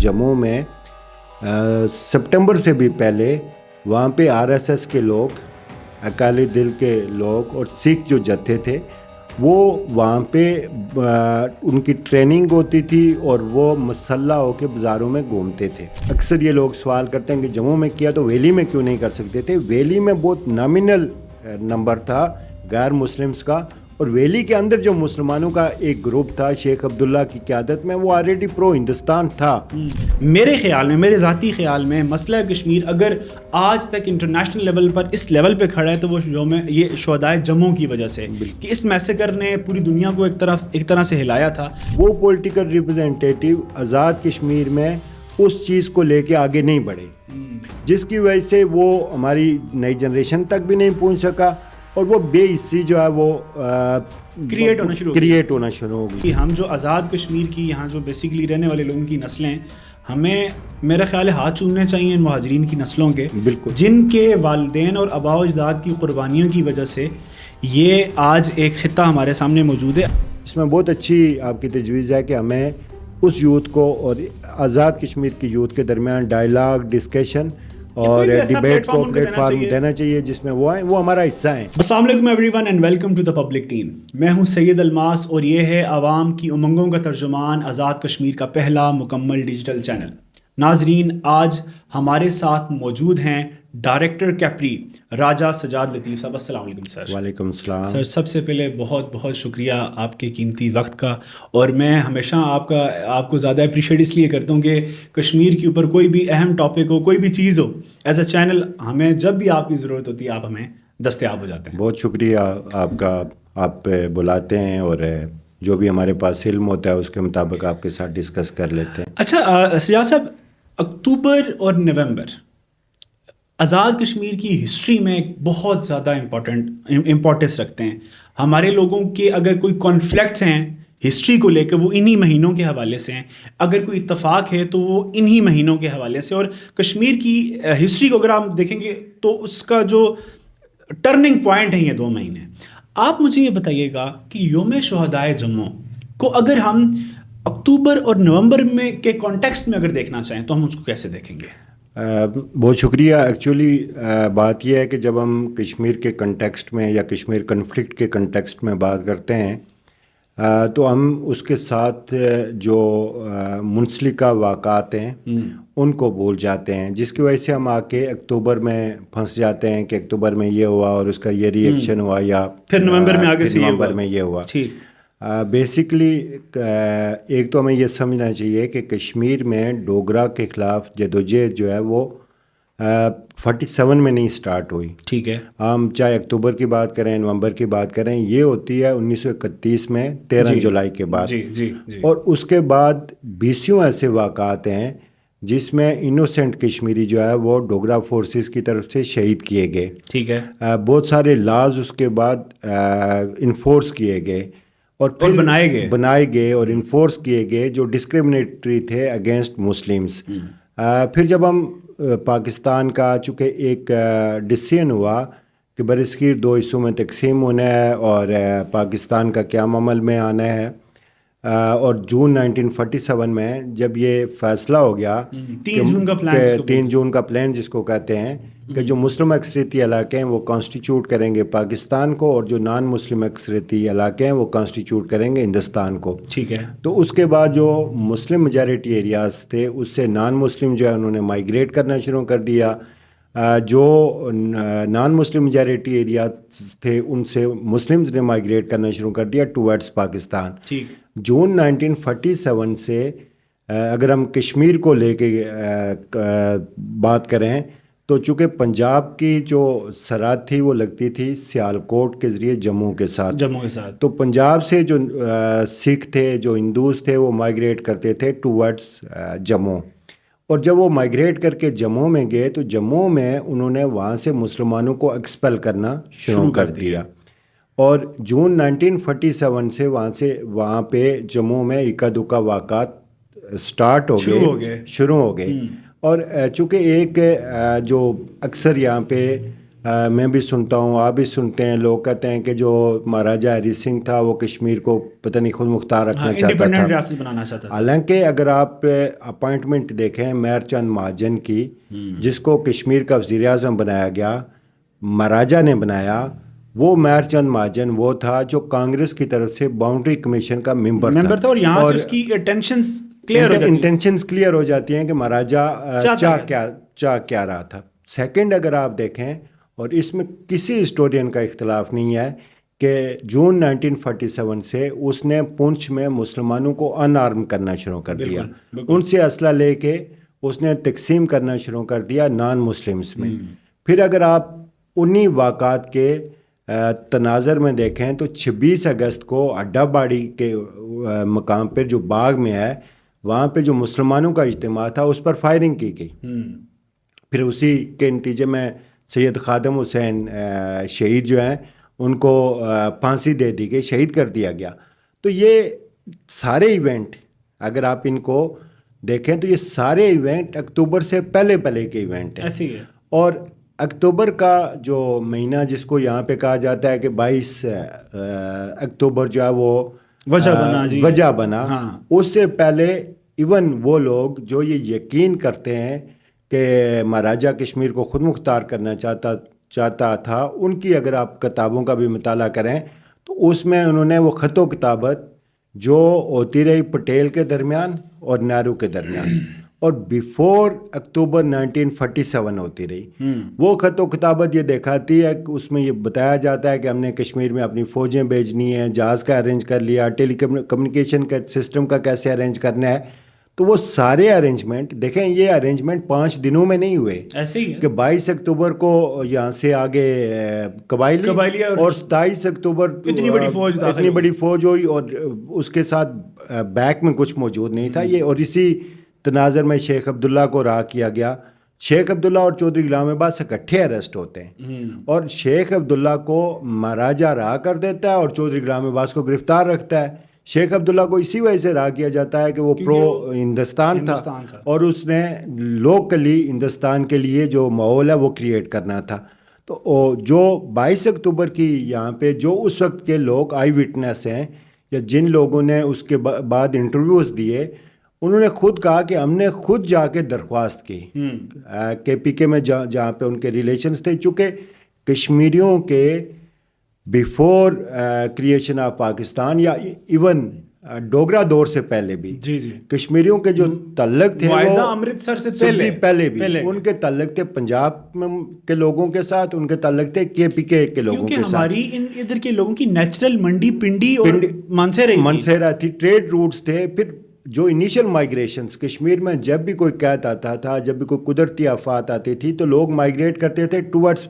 جموں میں سپٹمبر سے بھی پہلے وہاں پہ RSS کے لوگ، اکالی دل کے لوگ اور سکھ جو جتھے تھے وہ وہاں پہ ان کی ٹریننگ ہوتی تھی اور وہ مسلح ہو کے بازاروں میں گھومتے تھے. اکثر یہ لوگ سوال کرتے ہیں کہ جموں میں کیا تو ویلی میں کیوں نہیں کر سکتے تھے. ویلی میں بہت نامینل نمبر تھا غیر مسلمس کا، اور ویلی کے اندر جو مسلمانوں کا ایک گروپ تھا شیخ عبداللہ کی قیادت میں، وہ آلریڈی پرو ہندوستان تھا. میرے خیال میں، میرے ذاتی خیال میں، مسئلہ کشمیر اگر آج تک انٹرنیشنل لیول پر اس لیول پہ کھڑا ہے تو وہ یہ شہدائے جموں کی وجہ سے کہ اس میسیکر نے پوری دنیا کو ایک طرح سے ہلایا تھا. وہ پولیٹیکل ریپرزینٹیٹیو آزاد کشمیر میں اس چیز کو لے کے آگے نہیں بڑھے، جس کی وجہ سے وہ ہماری نئی جنریشن تک بھی نہیں پہنچ سکا، اور وہ بے حسی جو ہے وہ کریٹ ہونا شروع ہو گئی. کہ ہم جو آزاد کشمیر کی یہاں جو بیسیکلی رہنے والے لوگوں کی نسلیں، ہمیں میرا خیال ہے ہاتھ چومنے چاہیے ان مہاجرین کی نسلوں کے، بالکل، جن کے والدین اور آباء و اجداد کی قربانیوں کی وجہ سے یہ آج ایک خطہ ہمارے سامنے موجود ہے. اس میں بہت اچھی آپ کی تجویز ہے کہ ہمیں اس یوتھ کو اور آزاد کشمیر کی یوتھ کے درمیان ڈائلاگ، ڈسکشن اور ڈیبیٹ کو پلیٹ فارم دینا چاہیے جس میں وہ ہیں، وہ ہمارا حصہ ہیں. السلام علیکم everyone and welcome to the public team. میں ہوں سید الماس اور یہ ہے عوام کی امنگوں کا ترجمان آزاد کشمیر کا پہلا مکمل ڈیجیٹل چینل. ناظرین، آج ہمارے ساتھ موجود ہیں ڈائریکٹر کیپری راجہ سجاد لطیف صاحب. السلام علیکم سر. وعلیکم السلام سر. سب سے پہلے بہت بہت شکریہ آپ کے قیمتی وقت کا، اور میں ہمیشہ آپ کو زیادہ اپریشیٹ اس لیے کرتا ہوں کہ کشمیر کے اوپر کوئی بھی اہم ٹاپک ہو، کوئی بھی چیز ہو، ایز اے چینل ہمیں جب بھی آپ کی ضرورت ہوتی ہے آپ ہمیں دستیاب ہو جاتے ہیں. بہت شکریہ آپ کا، آپ بلاتے ہیں اور جو بھی ہمارے پاس علم ہوتا ہے اس کے مطابق آپ کے ساتھ ڈسکس کر لیتے ہیں. اچھا سجاد صاحب، اکتوبر اور نومبر آزاد کشمیر کی ہسٹری میں ایک بہت زیادہ امپورٹنس رکھتے ہیں. ہمارے لوگوں کے اگر کوئی کانفلکٹس ہیں ہسٹری کو لے کے وہ انہی مہینوں کے حوالے سے ہیں، اگر کوئی اتفاق ہے تو وہ انہی مہینوں کے حوالے سے. اور کشمیر کی ہسٹری کو اگر آپ دیکھیں گے تو اس کا جو ٹرننگ پوائنٹ ہے یہ 2 مہینے. آپ مجھے یہ بتائیے گا کہ یوم شہدائے جموں کو اگر ہم اکتوبر اور نومبر میں کے کانٹیکسٹ میں اگر دیکھنا چاہیں تو ہم اس کو کیسے دیکھیں گے؟ بہت شکریہ. ایکچولی بات یہ ہے کہ جب ہم کشمیر کے کنٹیکسٹ میں یا کشمیر کنفلکٹ کے کنٹیکسٹ میں بات کرتے ہیں تو ہم اس کے ساتھ جو منسلکہ واقعات ہیں ان کو بھول جاتے ہیں، جس کی وجہ سے ہم آ کے اکتوبر میں پھنس جاتے ہیں کہ اکتوبر میں یہ ہوا اور اس کا یہ ری ایکشن ہوا، یا پھر نومبر میں آگے سے نومبر میں یہ ہوا. بیسکلی ایک تو ہمیں یہ سمجھنا چاہیے کہ کشمیر میں ڈوگرا کے خلاف جدوجہد جو ہے وہ 47 میں نہیں سٹارٹ ہوئی. ٹھیک ہے. ہم چاہے اکتوبر کی بات کریں، نومبر کی بات کریں، یہ ہوتی ہے 1931 میں 13 جولائی کے بعد. اور اس کے بعد 20 ایسے واقعات ہیں جس میں انوسینٹ کشمیری جو ہے وہ ڈوگرا فورسز کی طرف سے شہید کیے گئے. ٹھیک ہے. بہت سارے لاز اس کے بعد انفورس کیے گئے اور پھر بنائے گئے اور انفورس کیے گئے جو ڈسکریمنیٹری تھے اگینسٹ مسلمس. پھر جب ہم پاکستان کا چونکہ ایک ڈسیزن ہوا کہ برصغیر 2 حصوں میں تقسیم ہونا ہے اور پاکستان کا قیام عمل میں آنا ہے، اور جون 1947 میں جب یہ فیصلہ ہو گیا 3 جون کا پلان جس کو کہتے ہیں کہ جو مسلم اکثریتی علاقے ہیں وہ کانسٹیچیوٹ کریں گے پاکستان کو، اور جو نان مسلم اکثریتی علاقے ہیں وہ کانسٹیچیوٹ کریں گے ہندوستان کو. ٹھیک ہے. تو اس کے بعد جو مسلم میجارٹی ایریاز تھے اس سے نان مسلم جو ہے انہوں نے مائیگریٹ کرنا شروع کر دیا، جو نان مسلم میجارٹی ایریاز تھے ان سے مسلمز نے مائیگریٹ کرنا شروع کر دیا ٹوورڈس پاکستان. جون 1947 سے اگر ہم کشمیر کو لے کے بات کریں تو چونکہ پنجاب کی جو سرحد تھی وہ لگتی تھی سیالکوٹ کے ذریعے جموں کے ساتھ، تو پنجاب سے جو سکھ تھے، جو ہندوز تھے، وہ مائیگریٹ کرتے تھے ٹوورڈس جموں. اور جب وہ مائیگریٹ کر کے جموں میں گئے تو جموں میں انہوں نے وہاں سے مسلمانوں کو ایکسپیل کرنا شروع کر دیا. اور جون 1947 سے وہاں پہ جموں میں اکا دکا واقعات شروع ہو گئے. اور چونکہ ایک جو اکثر یہاں پہ میں بھی سنتا ہوں, آپ بھی سنتے ہیں, لوگ کہتے ہیں کہ جو مہاراجہ ہری سنگھ تھا وہ کشمیر کو پتہ نہیں خود مختار رکھنا چاہتا تھا, انڈیپینڈنٹ ریاست بنانا چاہتا تھا. حالانکہ اگر آپ اپائنٹمنٹ دیکھیں مہر چند مہاجن کی, جس کو کشمیر کا وزیر اعظم بنایا گیا, مہاراجہ نے بنایا, وہ مہر چند مہاجن وہ تھا جو کانگریس کی طرف سے باؤنڈری کمیشن کا ممبر تھا, اور یہاں سے اس کی انٹینشنز کلیئر ہو جاتی ہیں کہ مہاراجہ چاہ کیا رہا تھا. سیکنڈ اگر آپ دیکھیں, اور اس میں کسی ہسٹورین کا اختلاف نہیں ہے کہ جون 1947 سے اس نے پونچھ میں مسلمانوں کو ان آرم کرنا شروع کر دیا, ان سے اسلحہ لے کے اس نے تقسیم کرنا شروع کر دیا نان مسلمس میں. پھر اگر آپ انہی واقعات کے تناظر میں دیکھیں تو 26 اگست کو اڈا باڑی کے مقام پر جو باغ میں ہے, وہاں پہ جو مسلمانوں کا اجتماع تھا اس پر فائرنگ کی گئی. پھر اسی کے نتیجے میں سید خادم حسین شہید جو ہیں ان کو پھانسی دے دی گئی, شہید کر دیا گیا. تو یہ سارے ایونٹ اگر آپ ان کو دیکھیں تو یہ سارے ایونٹ اکتوبر سے پہلے کے ایونٹ ہیں. ایسے ہی ہے. اور اکتوبر کا جو مہینہ جس کو یہاں پہ کہا جاتا ہے کہ 22 اکتوبر جو ہے وہ وجہ بنا, اس سے پہلے ایون وہ لوگ جو یہ یقین کرتے ہیں کہ مہاراجہ کشمیر کو خود مختار کرنا چاہتا تھا, ان کی اگر آپ کتابوں کا بھی مطالعہ کریں تو اس میں انہوں نے وہ خط و کتابت جو ہوتی رہی پٹیل کے درمیان اور نہرو کے درمیان اور بیفور اکتوبر 1947 ہوتی رہی, وہ خط و کتابت یہ دکھاتی ہے کہ اس میں یہ بتایا جاتا ہے کہ ہم نے کشمیر میں اپنی فوجیں بھیجنی ہیں, جہاز کا ارینج کر لیا, ٹیلی کمیونیکیشن کا سسٹم کا کیسے ارینج کرنا ہے. تو وہ سارے ارینجمنٹ دیکھیں, یہ ارینجمنٹ 5 دنوں میں نہیں ہوئے, ایسے ہی ہے کہ 22 اکتوبر کو یہاں سے آگے قبائلی اور 27 اکتوبر اتنی بڑی فوج ہوئی اور اس کے ساتھ بیک میں کچھ موجود نہیں تھا. یہ اور اسی تناظر میں شیخ عبداللہ کو رہا کیا گیا. شیخ عبداللہ اور چودھری غلام عباس اکٹھے اریسٹ ہوتے ہیں اور شیخ عبداللہ کو مہاراجہ رہا کر دیتا ہے اور چودھری غلام عباس کو گرفتار رکھتا ہے. شیخ عبداللہ کو اسی وجہ سے رہا کیا جاتا ہے کہ وہ پرو ہندوستان تھا اور اس نے لوکلی ہندوستان کے لیے جو ماحول ہے وہ کریٹ کرنا تھا. تو جو 22 اکتوبر کی یہاں پہ جو اس وقت کے لوگ آئی وٹنس ہیں یا جن لوگوں نے اس کے بعد انٹرویوز دیے, انہوں نے خود کہا کہ ہم نے خود جا کے درخواست کی کے پی کے میں جہاں پہ ان کے ریلیشنز تھے, چونکہ کشمیریوں کے بیفور کریشن آف پاکستان یا ایون ڈوگرا دور سے پہلے بھی کشمیریوں کے جو تعلق تھے وہ امرتسر سے پہلے بھی ان کے تعلق تھے پنجاب کے لوگوں کے ساتھ, ان کے تعلق تھے کے پی کے لوگوں کے ساتھ. ہماری ادھر کے لوگوں کی نیچرل منڈی پنڈی اور منسیرا تھی, ٹریڈ روٹس تھے. پھر جو انیشل مائیگریشنز کشمیر میں جب بھی کوئی قحط آتا تھا, جب بھی کوئی قدرتی آفات آتی تھی تو لوگ مائیگریٹ کرتے تھے ٹورڈز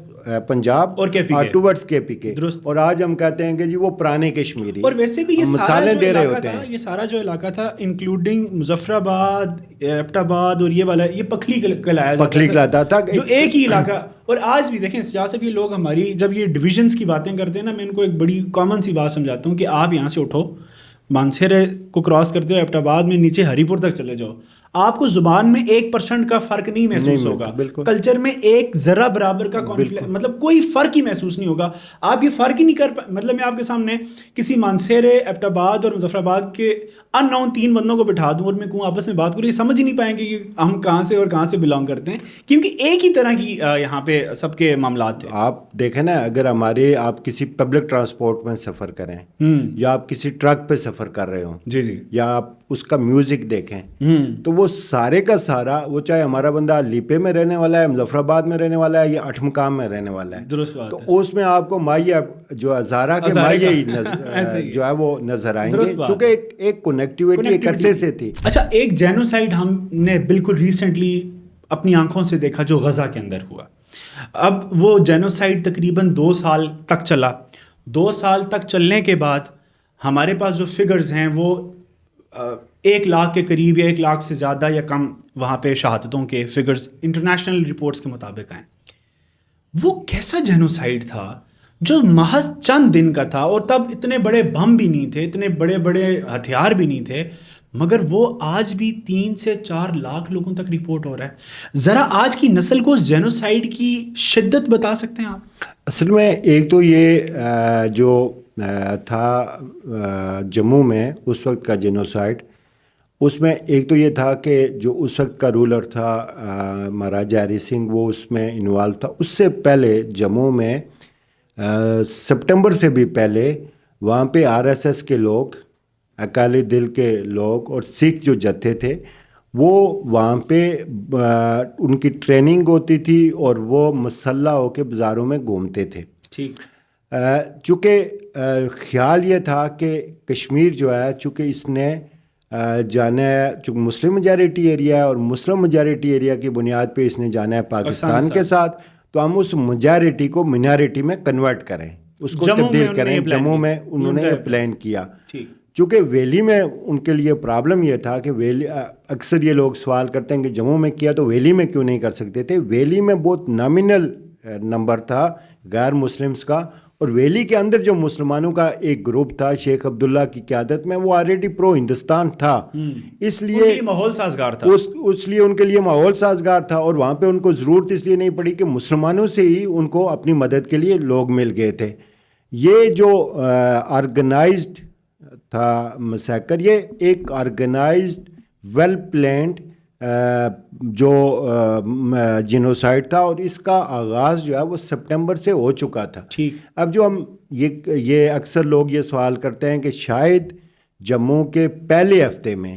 پنجاب اور ٹورڈز کے پی کے, اور آج ہم کہتے ہیں کہ جی وہ پرانے کشمیری. اور ویسے بھی یہ مثالیں دے رہے ہوتے ہیں, یہ سارا جو علاقہ تھا انکلوڈنگ مظفر آباد, ایبٹ آباد اور یہ والا, یہ پکھلی کہلاتا تھا جو ایک ہی علاقہ. اور آج بھی دیکھیں جہاں سے بھی لوگ ہماری جب یہ ڈویژنس کی باتیں کرتے ہیں نا, میں ان کو ایک بڑی کامن سی بات سمجھاتا ہوں کہ آپ یہاں سے اٹھو, مانسہرے کو کراس کرتے ہو, ایبٹ آباد میں نیچے ہری پور تک چلے جاؤ, آپ کو زبان میں 1% کا فرق نہیں محسوس ہوگا, کلچر میں ایک ذرہ برابر کا کانفلکٹ, مطلب کوئی فرق ہی محسوس نہیں ہوگا. آپ یہ فرق ہی نہیں کر مطلب میں آپ کے سامنے کسی مانسہرے, ایبٹ آباد اور مظفر آباد کے ان نون 3 بندوں کو بٹھا دوں اور میں کہوں آپس میں بات کروں, یہ سمجھ ہی نہیں پائیں گے کہ ہم کہاں سے اور کہاں سے بلانگ کرتے ہیں, کیونکہ ایک ہی طرح کی یہاں پہ سب کے معاملات تھے. آپ دیکھیں نا, اگر آپ کسی پبلک ٹرانسپورٹ میں سفر کریں یا آپ کسی ٹرک پہ سفر کر رہے ہوں یا آپ اس کا میوزک دیکھیں تو وہ سارے کا سارا, وہ چاہے ہمارا بندہ لیپے میں رہنے والا ہے, مظفر آباد میں رہنے والا ہے یا 8 مقام میں رہنے والا ہے, تو اس میں آپ کو مائی جو ہزارہ کے مائی جو ہے وہ نظر آئیں گے, چونکہ ایک کنیکٹیویٹی ایک عرصے سے تھی. اچھا, ایک جینوسائیڈ ہم نے بالکل ریسنٹلی اپنی آنکھوں سے دیکھا جو غزہ کے اندر ہوا. اب وہ جینوسائیڈ تقریباً 2 سال تک چلا. 2 سال تک چلنے کے بعد ہمارے پاس جو فگرز ہیں وہ 1 لاکھ کے قریب یا 1 لاکھ سے زیادہ یا کم وہاں پہ شہادتوں کے فگرز انٹرنیشنل رپورٹس کے مطابق ہیں. وہ کیسا جینوسائیڈ تھا جو محض چند دن کا تھا, اور تب اتنے بڑے بم بھی نہیں تھے, اتنے بڑے بڑے ہتھیار بھی نہیں تھے, مگر وہ آج بھی 3 سے 4 لاکھ لوگوں تک رپورٹ ہو رہا ہے. ذرا آج کی نسل کو جینوسائیڈ کی شدت بتا سکتے ہیں آپ؟ اصل میں ایک تو یہ جو تھا جموں میں اس وقت کا جینوسائیڈ، اس میں ایک تو یہ تھا کہ جو اس وقت کا رولر تھا مہاراجا ہری سنگھ، وہ اس میں انوالو تھا. اس سے پہلے جموں میں سپٹمبر سے بھی پہلے وہاں پہ RSS کے لوگ، اکالی دل کے لوگ اور سکھ جو جتھے تھے وہ وہاں پہ ان کی ٹریننگ ہوتی تھی اور وہ مسلح ہو کے بازاروں میں گھومتے تھے. ٹھیک. چونکہ خیال یہ تھا کہ کشمیر جو ہے چونکہ اس نے جانا ہے، چونکہ مسلم میجارٹی ایریا ہے اور مسلم میجارٹی ایریا کی بنیاد پہ اس نے جانا ہے پاکستان کے ساتھ، تو ہم اس میجارٹی کو منارٹی میں کنورٹ کریں، اس کو تبدیل کریں. جموں میں انہوں نے یہ پلان کیا. چونکہ ویلی میں ان کے لیے پرابلم یہ تھا کہ ویلی، اکثر یہ لوگ سوال کرتے ہیں کہ جموں میں کیا تو ویلی میں کیوں نہیں کر سکتے تھے. ویلی میں بہت نامنل نمبر تھا غیر مسلمس کا، اور ویلی کے اندر جو مسلمانوں کا ایک گروپ تھا شیخ عبداللہ کی قیادت میں، وہ آلریڈی پرو ہندوستان تھا، اس لیے ماحول سازگار تھا، اس لیے ان کے لیے ماحول سازگار تھا. اور وہاں پہ ان کو ضرورت اس لیے نہیں پڑی کہ مسلمانوں سے ہی ان کو اپنی مدد کے لیے لوگ مل گئے تھے. یہ جو آرگنائزڈ تھا مسیکر، یہ ایک آرگنائزڈ ویل پلانڈ جو جینوسائیڈ تھا، اور اس کا آغاز جو ہے وہ سپٹمبر سے ہو چکا تھا. اب جو ہم یہ اکثر لوگ یہ سوال کرتے ہیں کہ شاید جموں کے پہلے ہفتے میں،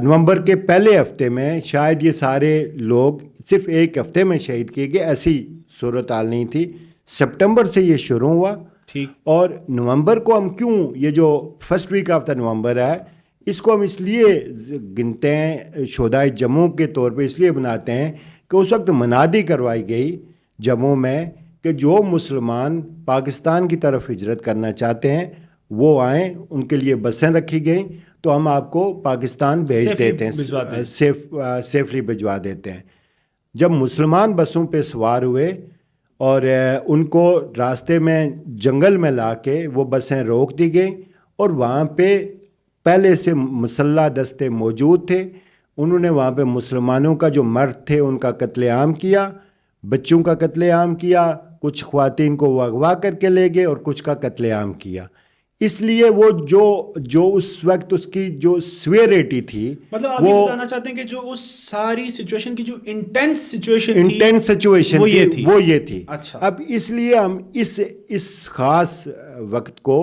نومبر کے پہلے ہفتے میں شاید یہ سارے لوگ صرف ایک ہفتے میں شہید کیے گئے، ایسی صورتحال نہیں تھی. سپٹمبر سے یہ شروع ہوا، اور نومبر کو ہم کیوں، یہ جو فرسٹ ویک آف دا نومبر ہے، اس کو ہم اس لیے گنتے ہیں شہدائے جموں کے طور پہ، اس لیے بناتے ہیں کہ اس وقت منادی کروائی گئی جموں میں کہ جو مسلمان پاکستان کی طرف ہجرت کرنا چاہتے ہیں وہ آئیں، ان کے لیے بسیں رکھی گئیں، تو ہم آپ کو پاکستان بھیج دیتے ہیں، سیفلی بھجوا دیتے ہیں. جب مسلمان بسوں پہ سوار ہوئے اور ان کو راستے میں جنگل میں لا کے وہ بسیں روک دی گئیں، اور وہاں پہ پہلے سے مسلح دستے موجود تھے. انہوں نے وہاں پہ مسلمانوں کا جو مرد تھے ان کا قتل عام کیا، بچوں کا قتل عام کیا، کچھ خواتین کو وہ اغوا کر کے لے گئے اور کچھ کا قتل عام کیا. اس لیے وہ جو اس وقت اس کی جو سویریٹی تھی، مطلب آپ یہ بتانا چاہتے ہیں کہ جو اس ساری سچویشن کی جو انٹینس سچویشن وہ یہ تھی. اب اس لیے ہم اس خاص وقت کو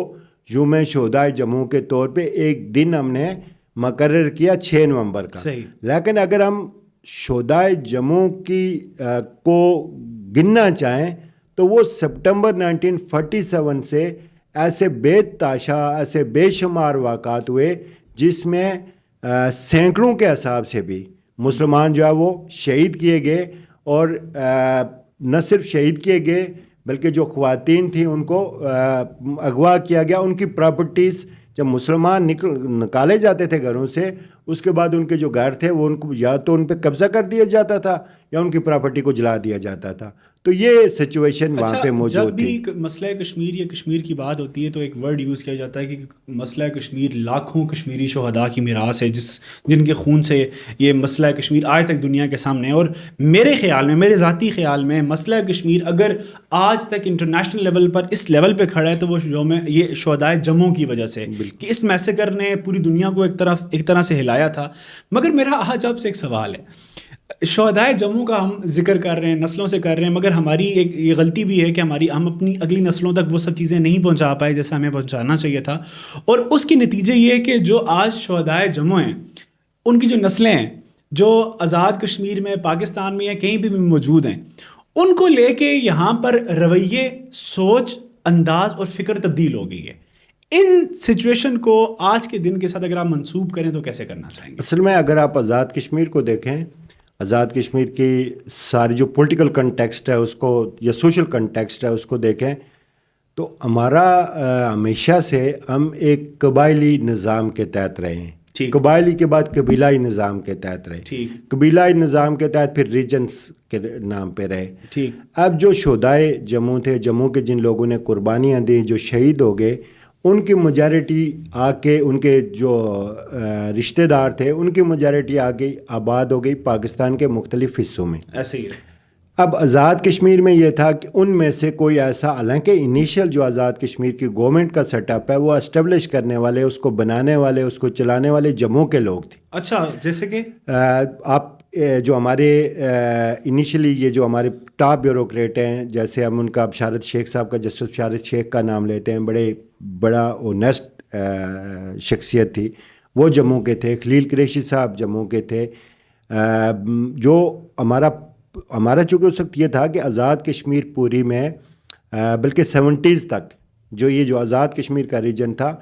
یوم شہدائے جموں کے طور پہ ایک دن ہم نے مقرر کیا 6 نومبر کا. لیکن اگر ہم شہدائے جموں کی کو گننا چاہیں تو وہ سپٹمبر 1947 سے ایسے بے تاشا، ایسے بے شمار واقعات ہوئے جس میں سینکڑوں کے حساب سے بھی مسلمان جو ہے وہ شہید کیے گئے، اور نہ صرف شہید کیے گئے بلکہ جو خواتین تھیں ان کو اغوا کیا گیا. ان کی پراپرٹیز جب مسلمان نکالے جاتے تھے گھروں سے، اس کے بعد ان کے جو گھر تھے وہ ان کو یا تو ان پہ قبضہ کر دیا جاتا تھا یا ان کی پراپرٹی کو جلا دیا جاتا تھا. تو یہ سچویشن وہاں پہ موجود تھی. جب بھی مسئلہ کشمیر یا کشمیر کی بات ہوتی ہے تو ایک ورڈ یوز کیا جاتا ہے کہ مسئلہ کشمیر لاکھوں کشمیری شہداء کی میراث ہے، جن کے خون سے یہ مسئلہ کشمیر آج تک دنیا کے سامنے ہے. اور میرے خیال میں، میرے ذاتی خیال میں، مسئلہ کشمیر اگر آج تک انٹرنیشنل لیول پر اس لیول پہ کھڑا ہے تو وہ یہ شہدائے جموں کی وجہ سے، کہ اس میسیکر نے پوری دنیا کو ایک طرح سے ہلایا تھا. مگر میرا آج آپ سے ایک سوال ہے، شہدائے جموں کا ہم ذکر کر رہے ہیں، نسلوں سے کر رہے ہیں، مگر ہماری ایک یہ غلطی بھی ہے کہ ہم اپنی اگلی نسلوں تک وہ سب چیزیں نہیں پہنچا پائے جیسا ہمیں پہنچانا چاہیے تھا. اور اس کے نتیجے یہ کہ جو آج شہدائے جموں ہیں، ان کی جو نسلیں ہیں جو آزاد کشمیر میں، پاکستان میں یا کہیں بھی موجود ہیں، ان کو لے کے یہاں پر رویے، سوچ، انداز اور فکر تبدیل ہو گئی ہے. ان سچویشن کو آج کے دن کے ساتھ اگر آپ منسوب کریں تو کیسے کرنا چاہیں گے؟ اصل میں اگر آپ آزاد کشمیر کو دیکھیں، آزاد کشمیر کی ساری جو پولیٹیکل کنٹیکسٹ ہے اس کو، یا سوشل کنٹیکسٹ ہے اس کو دیکھیں تو ہمارا ہمیشہ سے ہم ایک قبائلی نظام کے تحت رہے ہیں. قبائلی کے بعد قبیلائی نظام کے تحت رہے، قبیلائی نظام کے تحت پھر ریجنس کے نام پہ رہے. اب جو شہدائے جموں تھے، جموں کے جن لوگوں نے قربانیاں دیں، جو شہید ہو گئے، ان کی میجارٹی آ کے ان کے جو رشتہ دار تھے ان کی میجارٹی آ گئی آباد ہو گئی پاکستان کے مختلف حصوں میں. ایسے ہی ہے. اب آزاد کشمیر میں یہ تھا کہ ان میں سے کوئی ایسا، حالانکہ انیشیل جو آزاد کشمیر کی گورنمنٹ کا سیٹ اپ ہے وہ اسٹیبلش کرنے والے، اس کو بنانے والے، اس کو چلانے والے جموں کے لوگ تھے. اچھا، جیسے کہ آپ جو ہمارے انیشلی یہ جو ہمارے ٹاپ بیوروکریٹ ہیں، جیسے ہم ان کا بشارت شیخ صاحب کا، جسٹس بشارت شیخ کا نام لیتے ہیں، بڑا اونیسٹ شخصیت تھی، وہ جموں کے تھے. خلیل قریشی صاحب جموں کے تھے. جو ہمارا چونکہ اس وقت یہ تھا کہ آزاد کشمیر پوری میں بلکہ 70s تک جو آزاد کشمیر کا ریجن تھا،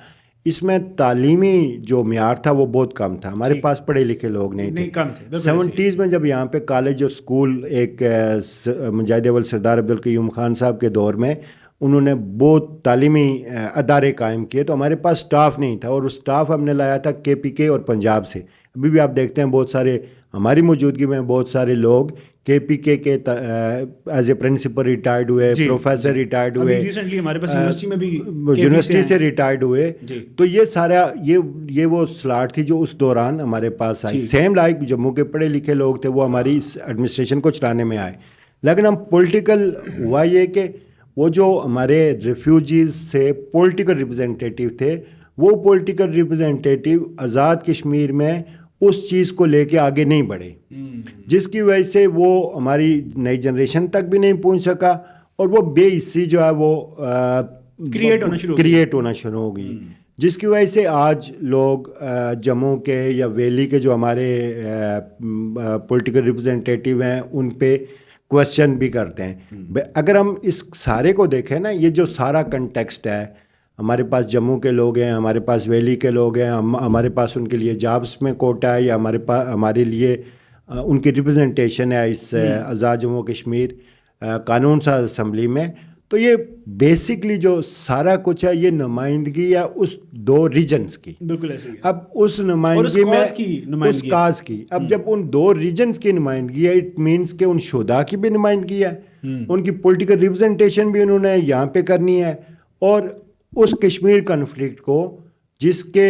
اس میں تعلیمی جو معیار تھا وہ بہت کم تھا. ہمارے پاس پڑھے لکھے لوگ نہیں تھے. 70s میں جب یہاں پہ کالج اور اسکول ایک مجاہد اول سردار عبدالقیوم خان صاحب کے دور میں انہوں نے بہت تعلیمی ادارے قائم کیے، تو ہمارے پاس سٹاف نہیں تھا، اور اس سٹاف ہم نے لایا تھا KPK اور پنجاب سے. ابھی بھی آپ دیکھتے ہیں بہت سارے ہماری موجودگی میں بہت سارے لوگ KPK کے ایز اے پرنسپل ریٹائرڈ ہوئے، پروفیسر ریٹائرڈ ہوئے، ریسنٹلی ہمارے پاس یونیورسٹی میں بھی یونیورسٹی سے ریٹائرڈ ہوئے. تو یہ سارا یہ وہ سلاٹ تھی جو اس دوران ہمارے پاس آئی. سیم لائک جموں کے پڑھے لکھے لوگ تھے، وہ ہماری اس ایڈمنسٹریشن کو چلانے میں آئے. لیکن ہم پولیٹیکل ہوا یہ کہ وہ جو ہمارے ریفیوجیز سے پولیٹیکل ریپرزینٹیٹیو تھے، وہ پولیٹیکل ریپرزینٹیٹیو آزاد کشمیر میں اس چیز کو لے کے آگے نہیں بڑھے، جس کی وجہ سے وہ ہماری نئی جنریشن تک بھی نہیں پہنچ سکا، اور وہ بے حسی جو ہے وہ کریٹ ہونا شروع ہو گئی، جس کی وجہ سے آج لوگ جموں کے یا ویلی کے جو ہمارے پولیٹیکل ریپرزینٹیٹیو ہیں ان پہ کوشچن بھی کرتے ہیں. اگر ہم اس سارے کو دیکھیں نا، یہ جو سارا کنٹیکسٹ ہے، ہمارے پاس جموں کے لوگ ہیں، ہمارے پاس ویلی کے لوگ ہیں، ہمارے پاس ان کے لیے جابس میں کوٹا ہے، یا ہمارے لیے ان کی ریپرزنٹیشن ہے اس آزاد جموں کشمیر قانون ساز اسمبلی میں. تو یہ بیسکلی جو سارا کچھ ہے یہ نمائندگی ہے اس دو ریجنز کی. بالکل ایسے ہی. اب اس نمائندگی میں اس کاز کی، اب جب ان دو ریجنز کی نمائندگی ہے، اٹ مینس کہ ان شہداء کی بھی نمائندگی ہے، ان کی پولیٹیکل ریپرزنٹیشن بھی انہوں نے یہاں پہ کرنی ہے، اور اس کشمیر کنفلکٹ کو جس کے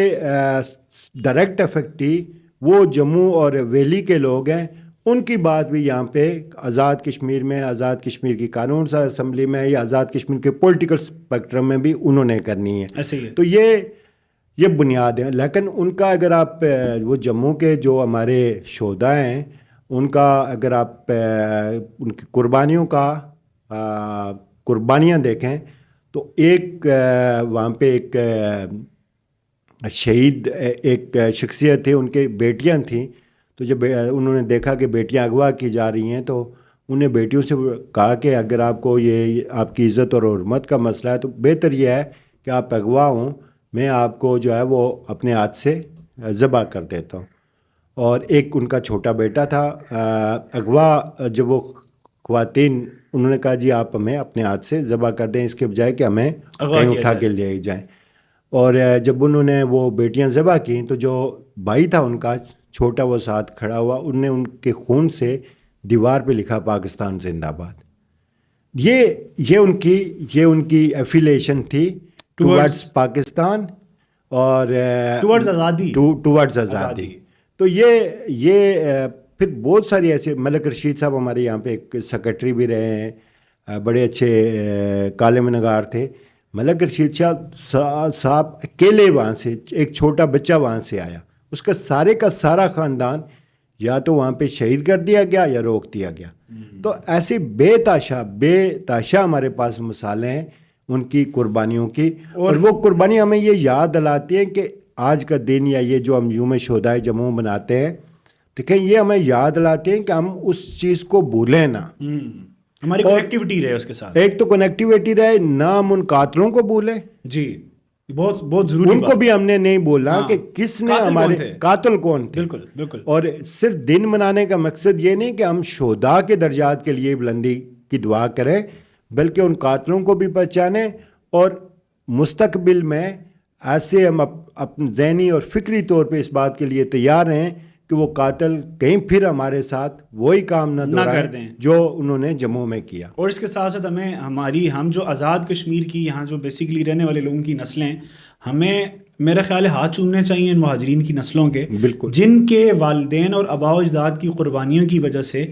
ڈائریکٹ افیکٹی وہ جموں اور ویلی کے لوگ ہیں، ان کی بات بھی یہاں پہ آزاد کشمیر میں، آزاد کشمیر کی قانون ساز اسمبلی میں، یا آزاد کشمیر کے پولیٹیکل اسپیکٹرم میں بھی انہوں نے کرنی ہے. تو یہ بنیاد ہے. لیکن ان کا اگر آپ وہ جموں کے جو ہمارے شہداء ہیں ان کا اگر آپ ان کی قربانیاں دیکھیں، تو ایک وہاں پہ ایک شہید ایک شخصیت تھی، ان کے بیٹیاں تھیں. تو جب انہوں نے دیکھا کہ بیٹیاں اغوا کی جا رہی ہیں، تو انہیں بیٹیوں سے کہا کہ اگر آپ کو یہ آپ کی عزت اور حرمت کا مسئلہ ہے تو بہتر یہ ہے کہ آپ اغوا ہوں، میں آپ کو جو ہے وہ اپنے ہاتھ سے ذبح کر دیتا ہوں. اور ایک ان کا چھوٹا بیٹا تھا. اغوا جب وہ خواتین، انہوں نے کہا جی آپ ہمیں اپنے ہاتھ سے ذبح کر دیں اس کے بجائے کہ ہمیں کہیں اٹھا کے لے جائیں. اور جب انہوں نے وہ بیٹیاں ذبح کیں تو جو بھائی تھا ان کا چھوٹا، وہ ساتھ کھڑا ہوا، ان نے ان کے خون سے دیوار پہ لکھا پاکستان زندہ باد. یہ ان کی ایفیلیشن تھی ٹورڈز پاکستان اور ٹورڈز آزادی. تو یہ پھر بہت ساری ایسے، ملک رشید صاحب ہمارے یہاں پہ ایک سیکرٹری بھی رہے ہیں، بڑے اچھے کالم نگار تھے. ملک رشید صاحب اکیلے وہاں سے، ایک چھوٹا بچہ وہاں سے آیا، اس کا سارا خاندان یا تو وہاں پہ شہید کر دیا گیا یا روک دیا گیا. تو ایسے بے تاشا ہمارے پاس مثالیں ہیں ان کی قربانیوں کی، اور وہ قربانی ہمیں یہ یاد دلاتی ہیں کہ آج کا دن یا یہ جو ہم یوم شہدائے جموں مناتے ہیں، دیکھیں یہ ہمیں یاد دلاتے ہیں کہ ہم اس چیز کو بھولیں نہ، ہماری کنیکٹیوٹی رہے اس کے ساتھ. ایک تو کنیکٹیوٹی رہے، نہ ہم ان قاتلوں کو بھولیں. جی بہت ضروری. ان کو بھی ہم نے نہیں بولا کہ کس نے ہمارے قاتل کون تھے. بالکل. اور صرف دن منانے کا مقصد یہ نہیں کہ ہم شہداء کے درجات کے لیے بلندی کی دعا کریں، بلکہ ان قاتلوں کو بھی پہچانیں، اور مستقبل میں ایسے ہم اپنے ذہنی اور فکری طور پہ اس بات کے لیے تیار ہیں کہ کہ وہ قاتل کہیں پھر ہمارے ساتھ وہی کام نہ کر دہرائیں دیں جو انہوں نے جموں میں کیا. اور اس کے ساتھ ساتھ ہم جو آزاد کشمیر کی یہاں جو بیسیکلی رہنے والے لوگوں کی نسلیں ہیں, ہمیں میرا خیال ہے ہاتھ چومنے چاہیے ان مہاجرین کی نسلوں کے, بالکل, جن کے والدین اور آباء و اجداد کی قربانیوں کی وجہ سے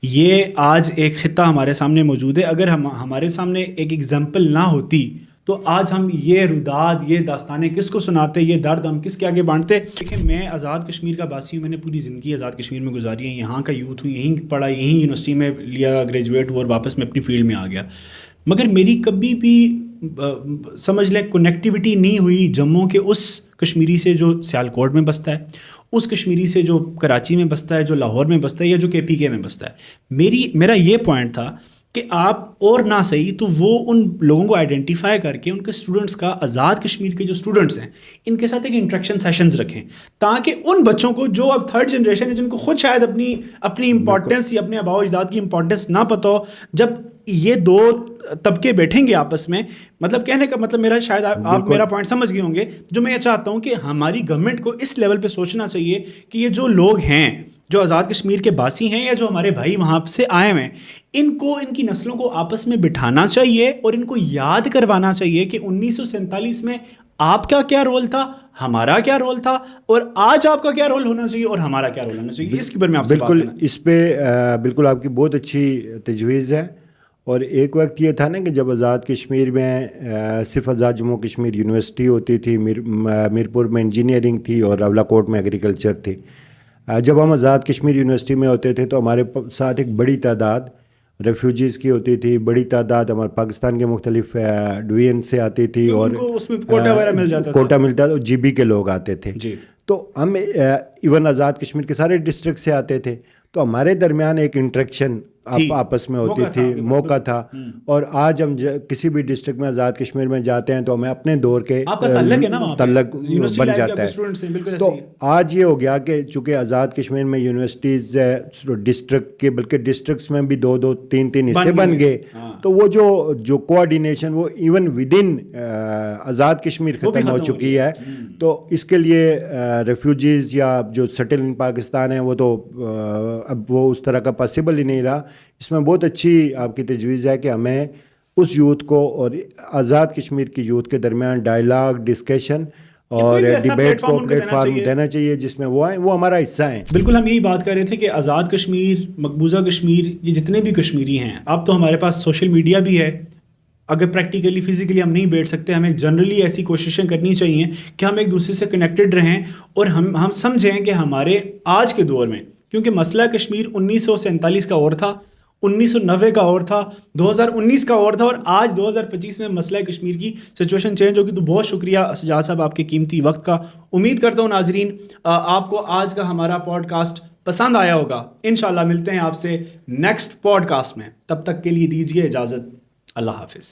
یہ آج ایک خطہ ہمارے سامنے موجود ہے. اگر ہمارے سامنے ایک ایگزامپل نہ ہوتی تو آج ہم یہ روداد, یہ داستانیں کس کو سناتے, یہ درد ہم کس کے آگے بانٹتے. دیکھیں, میں آزاد کشمیر کا باسی ہوں, میں نے پوری زندگی آزاد کشمیر میں گزاری ہے, یہاں کا یوتھ ہوں, یہیں پڑھا, یہیں یونیورسٹی میں لیا, گریجویٹ ہوا اور واپس میں اپنی فیلڈ میں آ گیا. مگر میری کبھی بھی سمجھ لیں کنیکٹیوٹی نہیں ہوئی جموں کے اس کشمیری سے جو سیالکوٹ میں بستا ہے, اس کشمیری سے جو کراچی میں بستا ہے, جو لاہور میں بستا ہے, یا جو KPK میں بستا ہے. میرا یہ پوائنٹ تھا کہ آپ اور نہ صحیح تو وہ ان لوگوں کو آئیڈینٹیفائی کر کے ان کے اسٹوڈنٹس کا, آزاد کشمیر کے جو اسٹوڈنٹس ہیں ان کے ساتھ ایک انٹریکشن سیشنز رکھیں, تاکہ ان بچوں کو جو اب تھرڈ جنریشن ہے, جن کو خود شاید اپنی امپورٹنس یا اپنے آباء و اجداد کی امپورٹنس نہ پتہ ہو, جب یہ دو طبقے بیٹھیں گے آپس میں, مطلب کہنے کا مطلب میرا, شاید آپ میرا پوائنٹ سمجھ گئے ہوں گے. جو میں یہ چاہتا ہوں کہ ہماری گورنمنٹ کو اس لیول پہ سوچنا چاہیے کہ یہ جو لوگ ہیں جو آزاد کشمیر کے باسی ہیں یا جو ہمارے بھائی وہاں سے آئے ہوئے ہیں, ان کو ان کی نسلوں کو آپس میں بٹھانا چاہیے اور ان کو یاد کروانا چاہیے کہ 1947 میں آپ کا کیا رول تھا, ہمارا کیا رول تھا, اور آج آپ کا کیا رول ہونا چاہیے اور ہمارا کیا رول ہونا چاہیے. اس کے بارے میں آپ سے بات کرنا. بالکل, اس پہ بالکل آپ کی بہت اچھی تجویز ہے. اور ایک وقت یہ تھا نا کہ جب آزاد کشمیر میں صرف آزاد جموں کشمیر یونیورسٹی ہوتی تھی, میرپور میں انجینئرنگ تھی اور راولا کوٹ میں ایگریکلچر تھی. جب ہم آزاد کشمیر یونیورسٹی میں ہوتے تھے تو ہمارے ساتھ ایک بڑی تعداد ریفیوجیز کی ہوتی تھی, بڑی تعداد ہمارے پاکستان کے مختلف ڈویژن سے آتی تھی, اور اس میں کوٹا وغیرہ مل جاتا تھا, کوٹا ملتا تھا, اور GB کے لوگ آتے تھے. تو ہم ایون آزاد کشمیر کے سارے ڈسٹرکٹ سے آتے تھے, تو ہمارے درمیان ایک انٹریکشن آپس میں ہوتی تھی, موقع تھا. اور آج ہم کسی بھی ڈسٹرکٹ میں آزاد کشمیر میں جاتے ہیں تو ہمیں اپنے دور کے تعلق بن جاتا ہے. تو آج یہ ہو گیا کہ چونکہ آزاد کشمیر میں یونیورسٹیز ڈسٹرکٹ کے بلکہ ڈسٹرکٹس میں بھی 2-3 حصے بن گئے, تو وہ جو کوآرڈینیشن وہ even with in Azad Kashmir ختم ہو چکی ہے. تو اس کے لیے ریفیوجیز یا جو سیٹل ان پاکستان ہیں وہ تو اب وہ اس طرح کا پاسبل ہی نہیں رہا. اس میں بہت اچھی آپ کی تجویز ہے کہ ہمیں اس یوتھ کو اور آزاد کشمیر کی یوتھ کے درمیان ڈائلاگ, ڈسکشن اور ڈیبیٹ کو پلیٹ فارم دینا چاہیے جس میں وہ آئیں, وہ ہمارا حصہ ہیں. بالکل, ہم یہی بات کر رہے تھے کہ آزاد کشمیر, مقبوضہ کشمیر, یہ جتنے بھی کشمیری ہیں, اب تو ہمارے پاس سوشل میڈیا بھی ہے. اگر پریکٹیکلی فزیکلی ہم نہیں بیٹھ سکتے, ہمیں جنرلی ایسی کوششیں کرنی چاہیے کہ ہم ایک دوسرے سے کنیکٹڈ رہیں اور ہم سمجھیں کہ ہمارے آج کے دور میں, کیونکہ مسئلہ کشمیر 1947 کا اور تھا, 1990 کا اور تھا, 2019 کا اور تھا, اور آج 2025 میں مسئلہ کشمیر کی سچویشن چینج ہوگی. تو بہت شکریہ سجاد صاحب آپ کے قیمتی وقت کا. امید کرتا ہوں ناظرین آپ کو آج کا ہمارا پوڈ کاسٹ پسند آیا ہوگا. انشاءاللہ ملتے ہیں آپ سے نیکسٹ پوڈ کاسٹ میں, تب تک کے لیے دیجیے اجازت. اللہ حافظ.